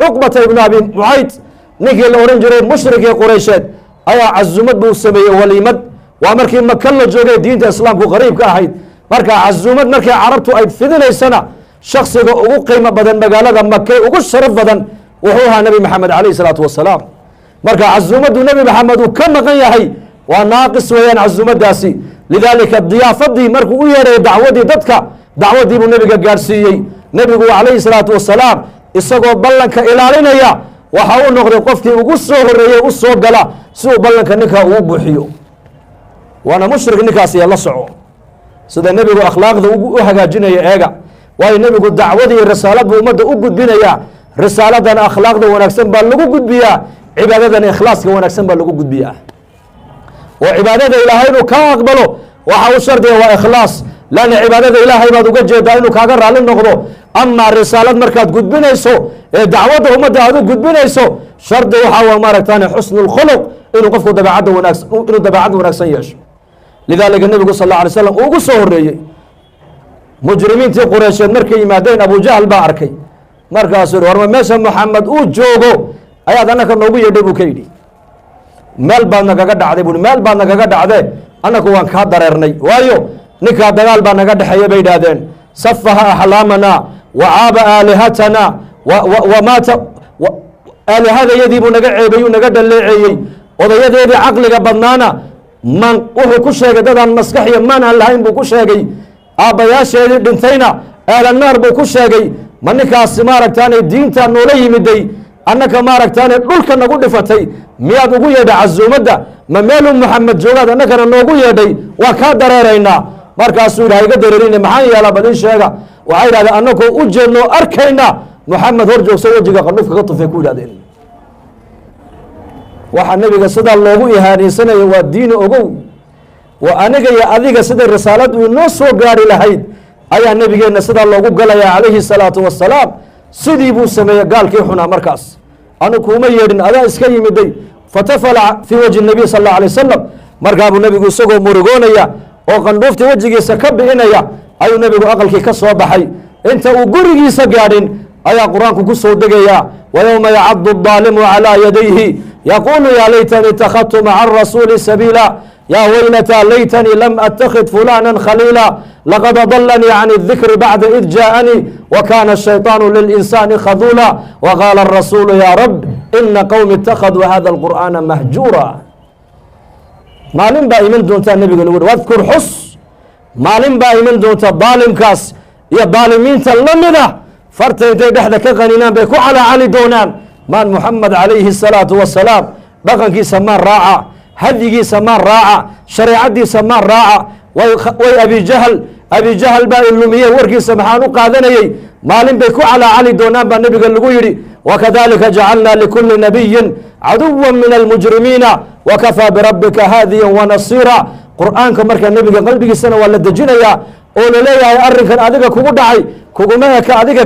cuqbata ibnu abi mucayd ninkii la odhan jiray mushrikii quraysheed ayaa cazumad buu sameeyey waliimad waa markii maka la joogay diinta islaamku qariib ka ahayd marka cazumad markii carabtu ay fidinaysana shaksiga ugu qiimo badan magaalada make ugu sharaf badan wuxuu ahaa nebi maxamed calayhi salaatu wasalaam marka cazumaddu nebi maxamed uu ka maqan yahay waa naaqis weeyaan cazumadaasi lidaalika diyaafadii markuu u yeedhayay dacwadii dadka dacwadii buu nebiga gaadhsiiyey nebigu calayhi salaatu wasalaam isagoo ballanka ilaalinaya waxa uu noqday qofkii ugu soo horeeyey u soo gala si uu ballanka ninkaa ugu buuxiyo waana mushrik ninkaasi la soco sida nebigu akhlaaqda u hagaajinaya eega waayo nebigu dacwadii risaalad buu ummadda u gudbinayaa risaaladana akhlaaqda wanaagsan baa lagu gudbiyaa cibaadadana ikhlaaska wanaagsan baa lagu gudbiyaa oo cibaadada ilaahay inuu kaa aqbalo waxa u shardiga waa ikhlaas lanna cibaadada ilaahay baad uga jeedaa inuu kaaga raalli noqdo amaa risaalad markaad gudbinayso ee dacwadda ummadda aad u gudbinayso shardi waxaa waa maaragtaan xusnu lkhuluq inuu qofku dabeecadda wanaagsan inuu dabeecad wanaagsan yeesho lidaalika nebigu sal alla alay slam uu ugu soo horeeyey mujrimiintii qureysheed markay yimaadeen abujahl baa arkay markaasuu yihi warma meesha maxamed uu joogo ayaad annaka noogu yeedhay buu ka yidhi meel baad nagaga dhacday buui meel baad nagaga dhacdee annaku waan kaa dareernay waayo ninkaa dagaal baa naga dhexeeya bay idhaahdeen safaha axlaamana wa caaba aalihatana wamaata aalihadayadii buu naga ceebay uu naga dhaleeceeyey odayadeedii caqliga badnaana man wuxuu ku sheegay dadaan maskax iyo maan aan lahayn buu ku sheegay aabbayaasheedii dhintayna eelanaar buu ku sheegay ma ninkaasi maaragtaanay diinta noola yimiday annaka maaragtaanay dhulka nagu dhifatay miyaad ugu yeedhay casuumadda ma meeluu maxamed joogaad annakana noogu yeedhay waa kaa dareeraynaa markaasuu yidhi hayga dareerine maxaan yeelaa bal ii sheega waxay yidhahdeen annakoo u jeednoo arkayna maxamed hor joogso wejiga qandhufka ka tufay ku yidhahdeen waxaa nebiga sidaa loogu ihaanaysanayo waa diini ogow waa aniga iyo adiga siday risaaladu inoo soo gaari lahayd ayaa nebigeenna sidaa loogu galayaa calayhi salaatu wasalaam sidii buu sameeyey gaalkii xunaa markaas anu kuuma yeedhin adaa iska yimiday fatafala fii wajhi nabiy sal alla alay wasalam markaabuu nebigu isagoo murugoonaya oo qandhuuftii wejigiisa ka bi'inaya ayuu nebigu aqalkii ka soo baxay inta uu gurigiisa gaadhin ayaa qur-aanku ku soo degayaa wa yowma yacadu الظaalimu calىa yadayhi yaquulu yaa laytani ittakhadtu maca arasuuli sabiila yaa waylata laytanii lam attakhid fulana khaliila laqad adalanii can الdikri bacda id jaaءanii wakana الshayطaanu lilinsaani khaduula waqaala الrasuulu ya rab ina qowmi اtakhaduu hada اlqur'aana mahjuura maalin baa iman doontaa nebiga lagu wadkur xus maalin baa iman doonta daalimkaas iyo daalimiinta lamida farta intay dhexda ka qaninaan bay ku calaacali doonaan maan muxamed calayhi الsalaatu wasalaam dhaqankiisa maan raaca hadyigiisa maan raaca shareecadiisa maan raaca way abijahal baa ilumiye warkiisa maxaan u qaadanayey maalin bay ku calaacali doonaan baa nebiga lagu yidhi wakadalika jacalna likuli nabiyin caduwa min almujrimiina wakafaa birabbika haadiya wanasiira qur'aanka markaa nebiga qalbigiisana waa la dejinayaa oo laleeyahay arrinkan adiga kugu dhacay kuguma eko adiga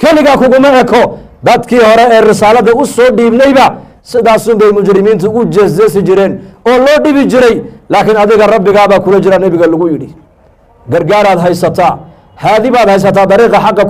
keligaa kuguma eko dadkii hore ee risaalada u soo dhiibnayba sidaasun bay mujrimiintu u jeesjeesi jireen oo loo dhibi jiray laakiin adiga rabbigaabaa kula jira nebiga lagu yidhi gargaaraad haysataa haadi baad haysataa dariiqa xaqa